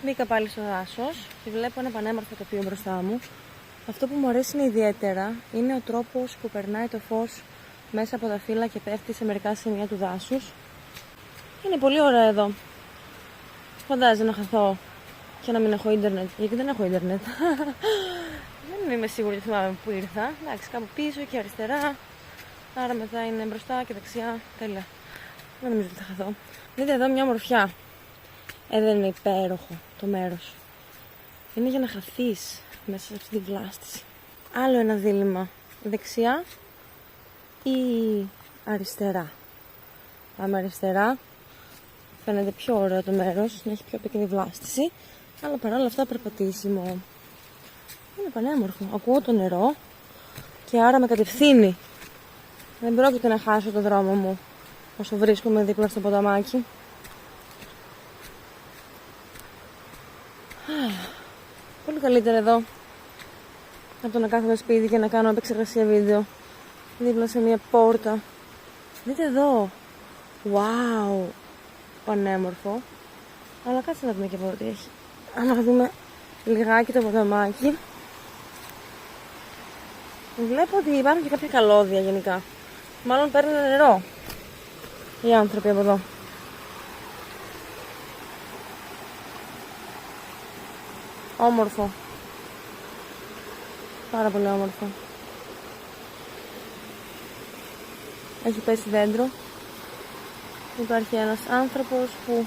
Μπήκα πάλι στο δάσος και βλέπω ένα πανέμορφο τοπίο μπροστά μου. Αυτό που μου αρέσει ιδιαίτερα είναι ο τρόπος που περνάει το φως μέσα από τα φύλλα και πέφτει σε μερικά σημεία του δάσους. Είναι πολύ ωραία εδώ. Φαντάζομαι να χαθώ και να μην έχω ίντερνετ, γιατί δεν έχω ίντερνετ. Δεν είμαι σίγουρη ότι θυμάμαι που ήρθα. Εντάξει, κάπου πίσω και αριστερά. Άρα μετά είναι μπροστά και δεξιά. Τέλεια. Δεν νομίζω ότι θα χαθώ. Δείτε εδώ μια ομορφιά. Δεν είναι υπέροχο το μέρος. Είναι για να χαθείς μέσα σε αυτή τη βλάστηση. Άλλο ένα δίλημμα. Δεξιά ή αριστερά. Πάμε αριστερά. Φαίνεται πιο ωραίο το μέρος, να έχει πιο πικρή βλάστηση. Αλλά παρόλα αυτά περπατήσιμο. Είναι πανέμορφο. Ακούω το νερό και άρα με κατευθύνει. Δεν πρόκειται να χάσω το δρόμο μου όσο βρίσκομαι δίπλα στο ποταμάκι. Πολύ καλύτερα εδώ από το να κάθομαι σπίτι και να κάνω επεξεργασία βίντεο δίπλα σε μια πόρτα. Δείτε εδώ. Wow. Πανέμορφο. Αλλά κάτσε να δούμε και εδώ τι έχει. Άμα δούμε λιγάκι το ποταμάκι, βλέπω ότι υπάρχουν και κάποια καλώδια γενικά. Μάλλον παίρνουν νερό οι άνθρωποι από εδώ. Όμορφο. Πάρα πολύ όμορφο. Έχει πέσει δέντρο. Υπάρχει ένας άνθρωπος που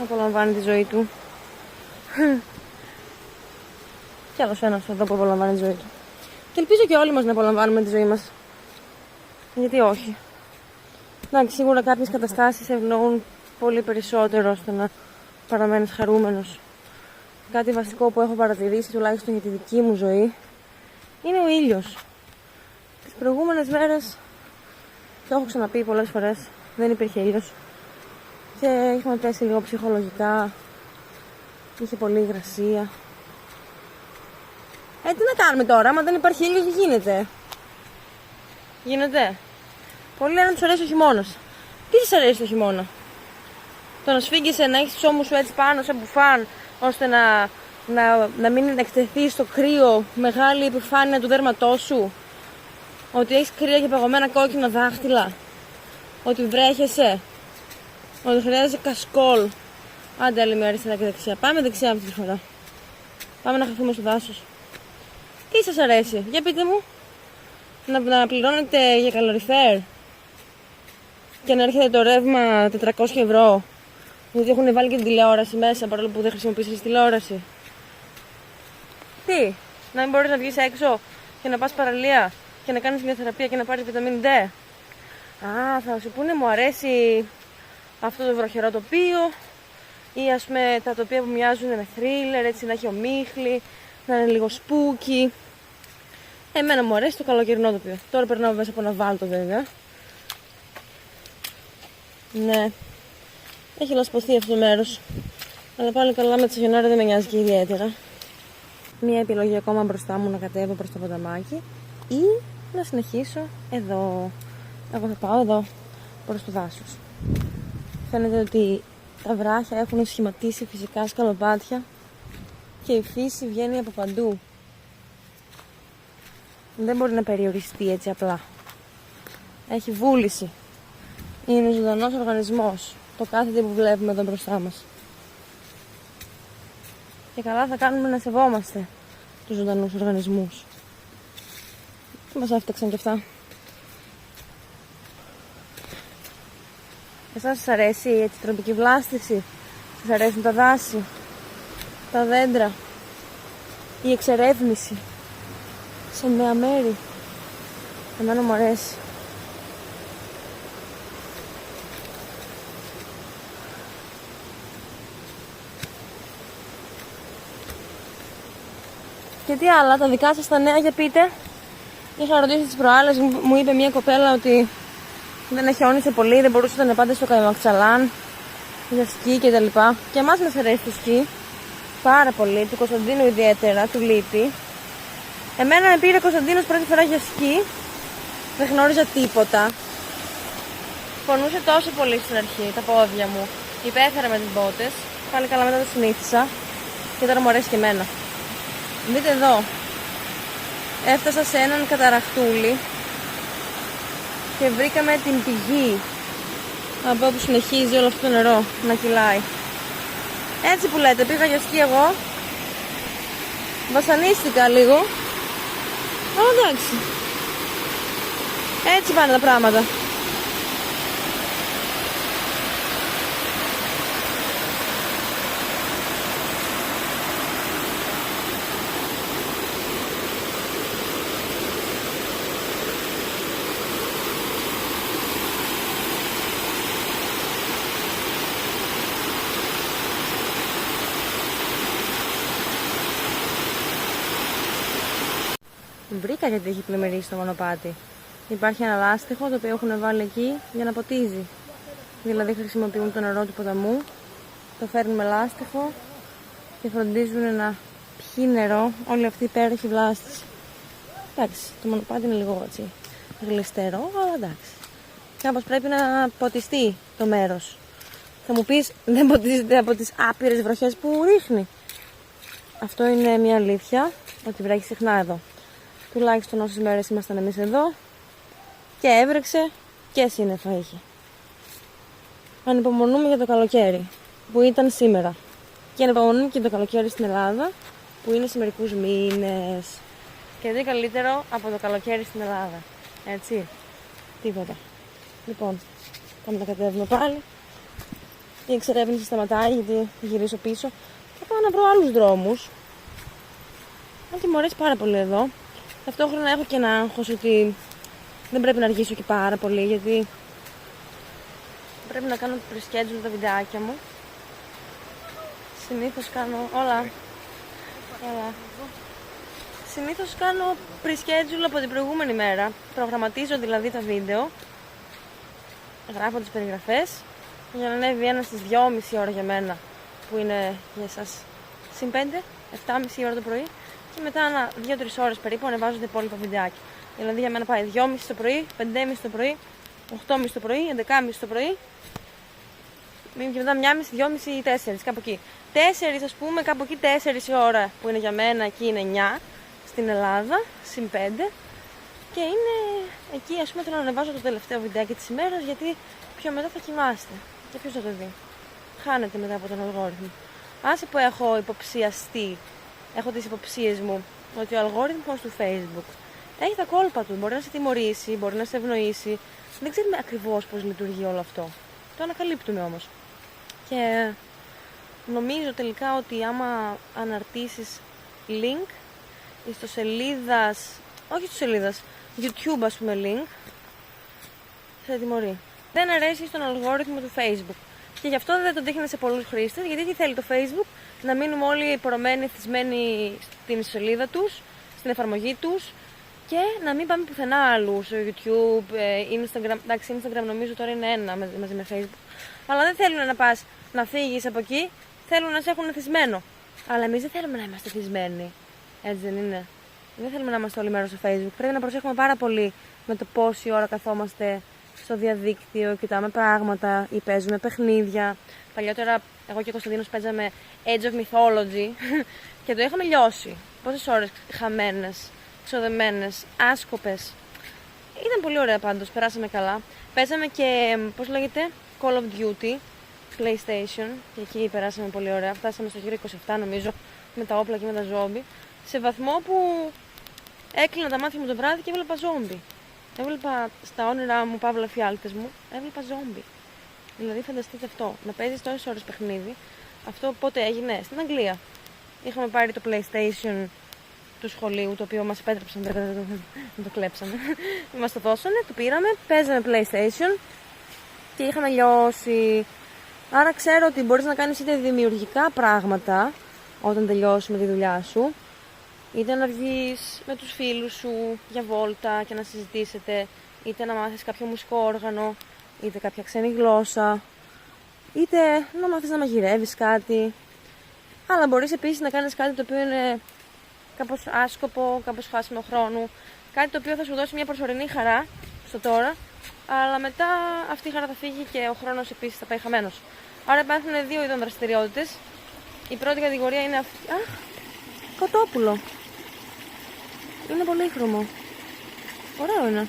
απολαμβάνει τη ζωή του. Κι άλλος ένας εδώ που απολαμβάνει τη ζωή του. Και ελπίζω και όλοι μας να απολαμβάνουμε τη ζωή μας. Γιατί όχι. Εντάξει, σίγουρα κάποιες καταστάσεις ευνοούν πολύ περισσότερο ώστε να παραμένεις χαρούμενος. Κάτι βασικό που έχω παρατηρήσει, τουλάχιστον για τη δική μου ζωή, είναι ο ήλιος. Τις προηγούμενες μέρες, το έχω ξαναπεί πολλές φορές, δεν υπήρχε ήλιος. Και είχαμε πέσει λίγο ψυχολογικά. Είχε πολύ υγρασία. Τι να κάνουμε τώρα, άμα δεν υπάρχει ήλιος, τι γίνεται. Γίνεται. Πολλοί λένε να τους αρέσει ο χειμώνας. Τι σας αρέσει το χειμώνα? Το να σφίγγεσαι, να έχεις τους ώμους σου έτσι πάνω σε μπουφάν, ώστε να μην εκτεθεί στο κρύο μεγάλη επιφάνεια του δέρματός σου. Ότι έχεις κρύα και παγωμένα κόκκινα δάχτυλα. Ότι βρέχεσαι. Ότι χρειάζεσαι κασκόλ. Άντε άλλη μια αριστερά και δεξιά. Πάμε δεξιά αυτή τη φορά. Πάμε να χαθούμε στο δάσος. Τι σας αρέσει, για πείτε μου. Να πληρώνετε για καλοριφέρ και να έρχεται το ρεύμα 400 ευρώ. Γιατί έχουν βάλει και την τηλεόραση μέσα, παρόλο που δεν χρησιμοποιήσεις τη τηλεόραση. Τι, να μην μπορείς να βγεις έξω και να πας παραλία και να κάνεις μια θεραπεία και να πάρεις βιταμίνη D. Θα σου πούνε μου αρέσει αυτό το βροχερό τοπίο, ή ας πούμε τα τοπία που μοιάζουν με θρίλερ, έτσι να έχει ομίχλη, να είναι λίγο σπούκι. Εμένα μου αρέσει το καλοκαιρινό τοπίο. Τώρα περνάω μέσα από ένα βάλτο βέβαια. Ναι. Έχει λασπωθεί αυτό το μέρος. Αλλά πάλι καλά με τη χιονάρα δεν με νοιάζει και ιδιαίτερα. Μία επιλογή ακόμα μπροστά μου να κατέβω προς το ποταμάκι ή να συνεχίσω εδώ. Εγώ θα πάω εδώ προς το δάσος. Φαίνεται ότι τα βράχια έχουν σχηματίσει φυσικά σκαλοπάτια και η φύση βγαίνει από παντού. Δεν μπορεί να περιοριστεί έτσι απλά. Έχει βούληση. Είναι ζωντανός οργανισμός. Το κάθε τι που βλέπουμε εδώ μπροστά μας. Και καλά θα κάνουμε να σεβόμαστε τους ζωντανούς οργανισμούς. Τι μας έφτιαξαν κι αυτά. Εσάς σας αρέσει έτσι η τροπική βλάστηση? Σας αρέσουν τα δάση, τα δέντρα, η εξερεύνηση σε νέα μέρη? Εμένα μου αρέσει. Και τι άλλα, τα δικά σας τα νέα, για πείτε. Είχα ρωτήσει τις προάλλες, μου είπε μια κοπέλα ότι δεν χιόνισε πολύ, δεν μπορούσατε να πάτε στο Καϊμαξαλάν για σκι και τα λοιπά. Και εμάς μας αρέσει το σκι πάρα πολύ, του Κωνσταντίνου ιδιαίτερα, του λείπει. Εμένα με πήρε Κωνσταντίνος πρώτη φορά για σκι, δεν γνώριζα τίποτα. Πονούσε τόσο πολύ στην αρχή τα πόδια μου, υπέφερα με τις μπότες. Πάλι καλά, μετά το συνήθισα και τώρα μου αρέσει και εμένα. Δείτε εδώ, έφτασα σε έναν καταραχτούλι και βρήκαμε την πηγή από όπου συνεχίζει όλο αυτό το νερό να κυλάει. Έτσι που λέτε, πήγα για σκι εγώ, βασανίστηκα λίγο, αλλά εντάξει, έτσι πάνε τα πράγματα. Βρήκα γιατί έχει πλημμυρίσει το μονοπάτι. Υπάρχει ένα λάστιχο το οποίο έχουν βάλει εκεί για να ποτίζει. Δηλαδή χρησιμοποιούν το νερό του ποταμού, το φέρνουν με λάστιχο και φροντίζουν να πιει νερό όλη αυτή η υπέροχη βλάστηση. Εντάξει, το μονοπάτι είναι λίγο έτσι γλιστερό, αλλά εντάξει. Κάπως πρέπει να ποτιστεί το μέρος. Θα μου πεις, δεν ποτίζεται από τις άπειρες βροχές που ρίχνει. Αυτό είναι μια αλήθεια, ότι βρέχει συχνά εδώ. Τουλάχιστον όσες μέρες ήμασταν εμείς εδώ και έβρεξε και σύννεφα είχε. Ανυπομονούμε για το καλοκαίρι που ήταν σήμερα. Και ανυπομονούμε και το καλοκαίρι στην Ελλάδα που είναι σε μερικούς μήνες. Και δεν καλύτερο από το καλοκαίρι στην Ελλάδα. Έτσι. Τίποτα. Λοιπόν, πάμε να κατέβουμε πάλι. Η εξερεύνηση σταματάει γιατί θα γυρίσω πίσω. Θα πάω να βρω άλλους δρόμους. Και μου αρέσει πάρα πολύ εδώ. Ταυτόχρονα έχω και ένα άγχος ότι δεν πρέπει να αργήσω και πάρα πολύ, γιατί πρέπει να κάνω pre-schedule τα βιντεάκια μου. Συνήθως κάνω όλα. Συνήθως κάνω pre-schedule από την προηγούμενη μέρα. Προγραμματίζω δηλαδή τα βίντεο, γράφω τις περιγραφές για να ανέβει ένα στις 2,5 ώρα για μένα, που είναι για εσάς συν 5, 7,5 ώρα το πρωί. Και μετά 2-3 ώρες περίπου ανεβάζω τα υπόλοιπα βιντεάκια. Δηλαδή για μένα πάει 2,5 το πρωί, 5,5 το πρωί, 8,5 το πρωί, 11,5 το πρωί. Και μετά 1,5, 2,5 ή 4, κάπου εκεί. 4 ας πούμε, κάπου εκεί 4 η ώρα που είναι για μένα, εκεί είναι 9 στην Ελλάδα, συν 5. Και είναι εκεί ας πούμε θέλω να ανεβάζω το τελευταίο βιντεάκι της ημέρας, γιατί πιο μετά θα κοιμάστε. Και ποιος θα το δει. Χάνεται μετά από τον αλγόριθμο. Άσε που έχω υποψιαστεί. Έχω τις υποψίες μου ότι ο αλγόριθμος του Facebook έχει τα κόλπα του. Μπορεί να σε τιμωρήσει, μπορεί να σε ευνοήσει. Δεν ξέρουμε ακριβώς πώς λειτουργεί όλο αυτό. Το ανακαλύπτουμε όμως. Και νομίζω τελικά ότι άμα αναρτήσεις link ιστοσελίδας, όχι ιστοσελίδας, YouTube ας πούμε link, σε τιμωρεί. Δεν αρέσει στον αλγόριθμο του Facebook. Και γι' αυτό δεν τον δείχνει σε πολλούς χρήστες, γιατί τι θέλει το Facebook? Να μείνουμε όλοι πορωμένοι, θυσμένοι στην ιστοσελίδα τους, στην εφαρμογή τους και να μην πάμε πουθενά αλλού, στο YouTube, Instagram. Εντάξει, Instagram νομίζω τώρα είναι ένα μαζί με Facebook. Αλλά δεν θέλουν να πας να φύγεις από εκεί, θέλουν να σε έχουν θυσμένο. Αλλά εμείς δεν θέλουμε να είμαστε θυσμένοι. Έτσι δεν είναι? Δεν θέλουμε να είμαστε όλη μέρα στο Facebook. Πρέπει να προσέχουμε πάρα πολύ με το πόση ώρα καθόμαστε στο διαδίκτυο, κοιτάμε πράγματα ή παίζουμε παιχνίδια. Παλιότερα, εγώ και ο Κωνσταντίνος παίζαμε Age of Mythology και το είχαμε λιώσει. Πόσες ώρες χαμένες, ξοδεμένες, άσκοπες. Ήταν πολύ ωραία πάντως, περάσαμε καλά. Παίζαμε και, πώς λέγεται, Call of Duty, PlayStation, και εκεί περάσαμε πολύ ωραία. Φτάσαμε στο γύρο 27 νομίζω, με τα όπλα και με τα ζόμπι. Σε βαθμό που έκλεινα τα μάτια μου το βράδυ και έβλεπα ζόμπι. Έβλεπα στα όνειρά μου, παύλα φιάλτες μου, έβλεπα ζόμπι. Δηλαδή φανταστείτε αυτό, να παίζεις τόσες ώρες παιχνίδι. Αυτό πότε έγινε? Στην Αγγλία. Είχαμε πάρει το PlayStation του σχολείου, το οποίο μας επέτρεψαν, να το κλέψαμε. Μας το δώσανε, το πήραμε, παίζαμε PlayStation και είχαμε λιώσει. Άρα ξέρω ότι μπορείς να κάνεις είτε δημιουργικά πράγματα όταν τελειώσεις με τη δουλειά σου, είτε να βγεις με τους φίλους σου για βόλτα και να συζητήσετε, είτε να μάθεις κάποιο μουσικό όργανο, είτε κάποια ξένη γλώσσα, είτε να μάθεις να μαγειρεύεις κάτι. Αλλά μπορείς επίσης να κάνεις κάτι το οποίο είναι κάπως άσκοπο, κάπως χάσιμο χρόνου, κάτι το οποίο θα σου δώσει μια προσωρινή χαρά στο τώρα, αλλά μετά αυτή η χαρά θα φύγει και ο χρόνος επίσης θα πάει χαμένος. Άρα υπάρχουν δύο είδων δραστηριότητες. Η πρώτη κατηγορία είναι αυτή. Αχ, κοτόπουλο. Είναι πολύχρωμο. Ωραίο είναι.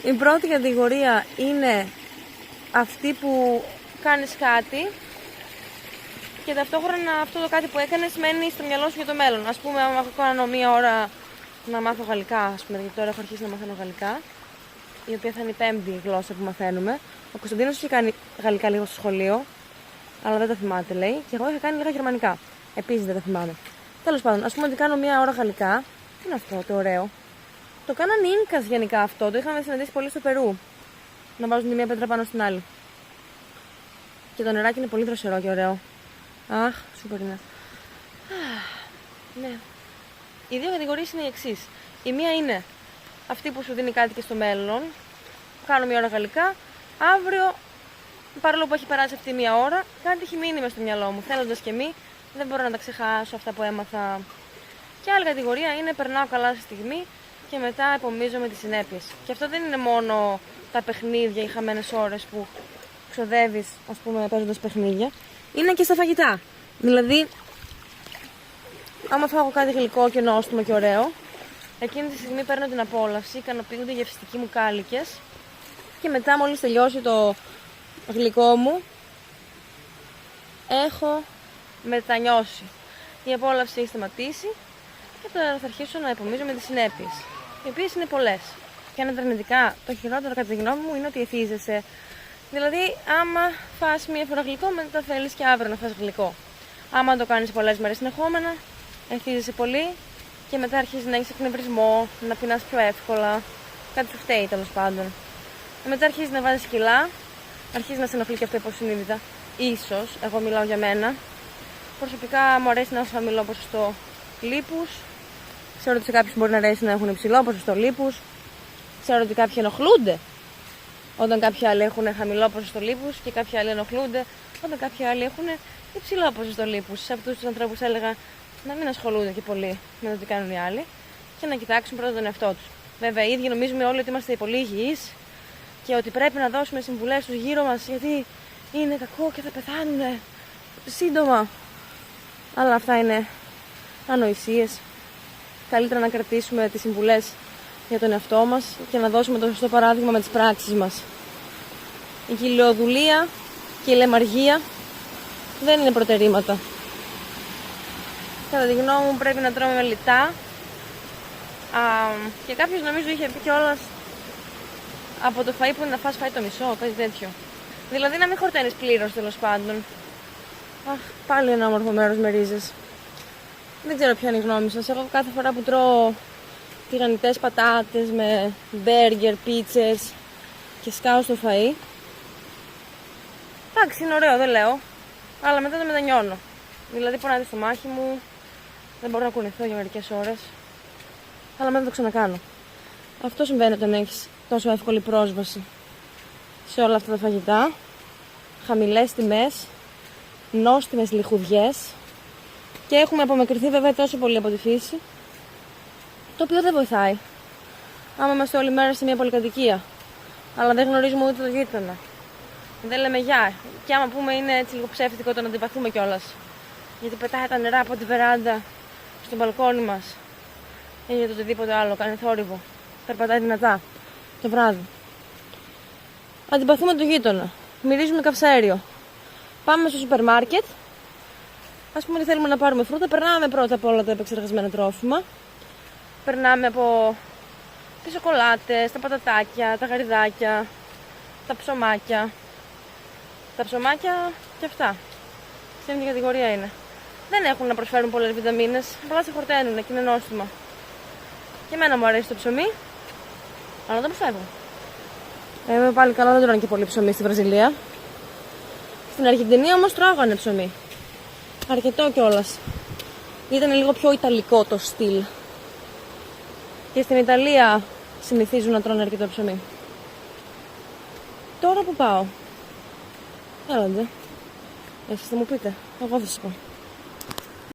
Η πρώτη κατηγορία είναι αυτή που κάνεις κάτι και ταυτόχρονα αυτό το κάτι που έκανες μένει στο μυαλό σου για το μέλλον. Ας πούμε, άμα έχω κάνω μία ώρα να μάθω γαλλικά, ας πούμε, γιατί τώρα έχω αρχίσει να μαθαίνω γαλλικά, η οποία θα είναι η πέμπτη γλώσσα που μαθαίνουμε. Ο Κωνσταντίνος είχε κάνει γαλλικά λίγο στο σχολείο, αλλά δεν τα θυμάται, λέει, και εγώ είχα κάνει λίγα γερμανικά. Επίσης δεν τα θυμάμαι. Τέλος πάντων, ας πούμε ότι κάνω μία ώρα γαλλικά. Τι είναι αυτό το ωραίο? Το κάνανε Ίνκας γενικά αυτό. Το είχαμε συναντήσει πολύ στο Περού. Να βάζουν τη μία πέτρα πάνω στην άλλη. Και το νεράκι είναι πολύ δροσερό και ωραίο. Αχ, σούπερ είναι. Ναι. Οι δύο κατηγορίες είναι οι εξής. Η μία είναι αυτή που σου δίνει κάτι και στο μέλλον. Κάνω μία ώρα γαλλικά. Αύριο, παρόλο που έχει περάσει αυτή μία ώρα, κάτι έχει μείνει μες στο μυαλό μου. Θέλοντας και μη, δεν μπορώ να τα ξεχάσω αυτά που έμαθα. Και άλλη κατηγορία είναι περνάω καλά στη στιγμή και μετά επομίζομαι τις συνέπειες. Και αυτό δεν είναι μόνο τα παιχνίδια, οι χαμένες ώρες που ξοδεύεις, ας πούμε, παίζοντας παιχνίδια. Είναι και στα φαγητά. Δηλαδή, άμα φάω κάτι γλυκό και νόστιμο και ωραίο, εκείνη τη στιγμή παίρνω την απόλαυση, ικανοποιούνται οι γευστικοί μου κάλικες και μετά, μόλις τελειώσει το γλυκό μου, έχω μετανιώσει. Η απόλαυση έχει σταματήσει και τώρα θα αρχίσω να επομίζομαι τις συνέπειες, οι οποίες είναι πολλές. Και αν είναι αρνητικά, το χειρότερο κατά τη γνώμη μου είναι ότι εθίζεσαι. Δηλαδή, άμα φας μία φορά γλυκό, μετά θέλεις και αύριο να φας γλυκό. Άμα το κάνεις πολλές μέρες συνεχόμενα, εθίζεσαι πολύ και μετά αρχίζει να έχεις εκνευρισμό, να πεινάς πιο εύκολα. Κάτι σου φταίει τέλος πάντων. Μετά αρχίζει να βάζεις κιλά, αρχίζει να σε ενοχλεί και αυτό υποσυνείδητα. Ίσως, εγώ μιλάω για μένα. Προσωπικά μου αρέσει να έχω χαμηλό ποσοστό λίπους. Ξέρω ότι σε κάποιους μπορεί να αρέσει να έχουν υψηλό ποσοστό λίπους. Ξέρω ότι κάποιοι ενοχλούνται όταν κάποιοι άλλοι έχουν χαμηλό ποσοστό λίπους και κάποιοι άλλοι ενοχλούνται όταν κάποιοι άλλοι έχουν υψηλό ποσοστό λίπους. Σε αυτούς τους ανθρώπους έλεγα να μην ασχολούνται και πολύ με το τι κάνουν οι άλλοι και να κοιτάξουν πρώτα τον εαυτό τους. Βέβαια, οι ίδιοι νομίζουμε όλοι ότι είμαστε πολύ υγιείς και ότι πρέπει να δώσουμε συμβουλές στους γύρω μας γιατί είναι κακό και θα πεθάνουν σύντομα. Αλλά αυτά είναι ανοησίες. Καλύτερα να κρατήσουμε τις συμβουλές για τον εαυτό μας και να δώσουμε το σωστό παράδειγμα με τις πράξεις μας. Η κοιλιοδουλεία και η λαιμαργία δεν είναι προτερήματα. Κατά τη γνώμη μου πρέπει να τρώμε μελιτά. Και κάποιος νομίζω είχε πει κιόλας από το φαΐ που είναι να φας φάει το μισό, κάτι τέτοιο. Δηλαδή να μην χορταίνεις πλήρως τέλος πάντων. Αχ, πάλι ένα όμορφο μέρος με ρίζες. Δεν ξέρω ποια είναι η γνώμη σας. Εγώ κάθε φορά που τρώω τηγανιτές πατάτες με μπέργκερ, πίτσες και σκάω στο φαΐ, εντάξει, είναι ωραίο, δεν λέω, αλλά μετά το μετανιώνω. Δηλαδή πονάει στο μάχη μου, δεν μπορώ να κουνηθώ για μερικές ώρες, αλλά μετά το ξανακάνω. Αυτό συμβαίνει όταν έχεις τόσο εύκολη πρόσβαση σε όλα αυτά τα φαγητά, χαμηλές τιμές, νόστιμες λιχουδιές, και έχουμε απομακρυνθεί βέβαια τόσο πολύ από τη φύση, το οποίο δεν βοηθάει. Άμα είμαστε όλη μέρα σε μια πολυκατοικία, αλλά δεν γνωρίζουμε ούτε το γείτονα, δεν λέμε γεια, και άμα πούμε είναι έτσι λίγο ψεύτικο το να αντιπαθούμε κιόλας, γιατί πετάει τα νερά από τη βεράντα στο μπαλκόνι μας ή για το οτιδήποτε άλλο, κάνει θόρυβο, περπατάει δυνατά το βράδυ. Αντιπαθούμε το γείτονα, μυρίζουμε καυσαέριο. Πάμε στο σούπερ μάρκετ, ας πούμε ότι θέλουμε να πάρουμε φρούτα, περνάμε πρώτα από όλα τα επεξεργασμένα τρόφιμα. Περνάμε από τις σοκολάτες, τα πατατάκια, τα γαριδάκια, τα ψωμάκια. Τα ψωμάκια και αυτά. Στην ίδια κατηγορία είναι. Δεν έχουν να προσφέρουν πολλές βιταμίνες, απλά σε χορταίνουν και είναι νόστιμα. Και εμένα μου αρέσει το ψωμί, αλλά δεν το ψεύω. Πάλι καλά, δεν τρώνε και πολύ ψωμί στη Βραζιλία. Στην Αργεντινή όμως τρώγανε ψωμί. Αρκετό κιόλας. Ήταν λίγο πιο ιταλικό το στυλ. Και στην Ιταλία συνηθίζουν να τρώνε αρκετό ψωμί. Τώρα που πάω? Έλατε. Εσείς θα μου πείτε. Εγώ θα σας πω.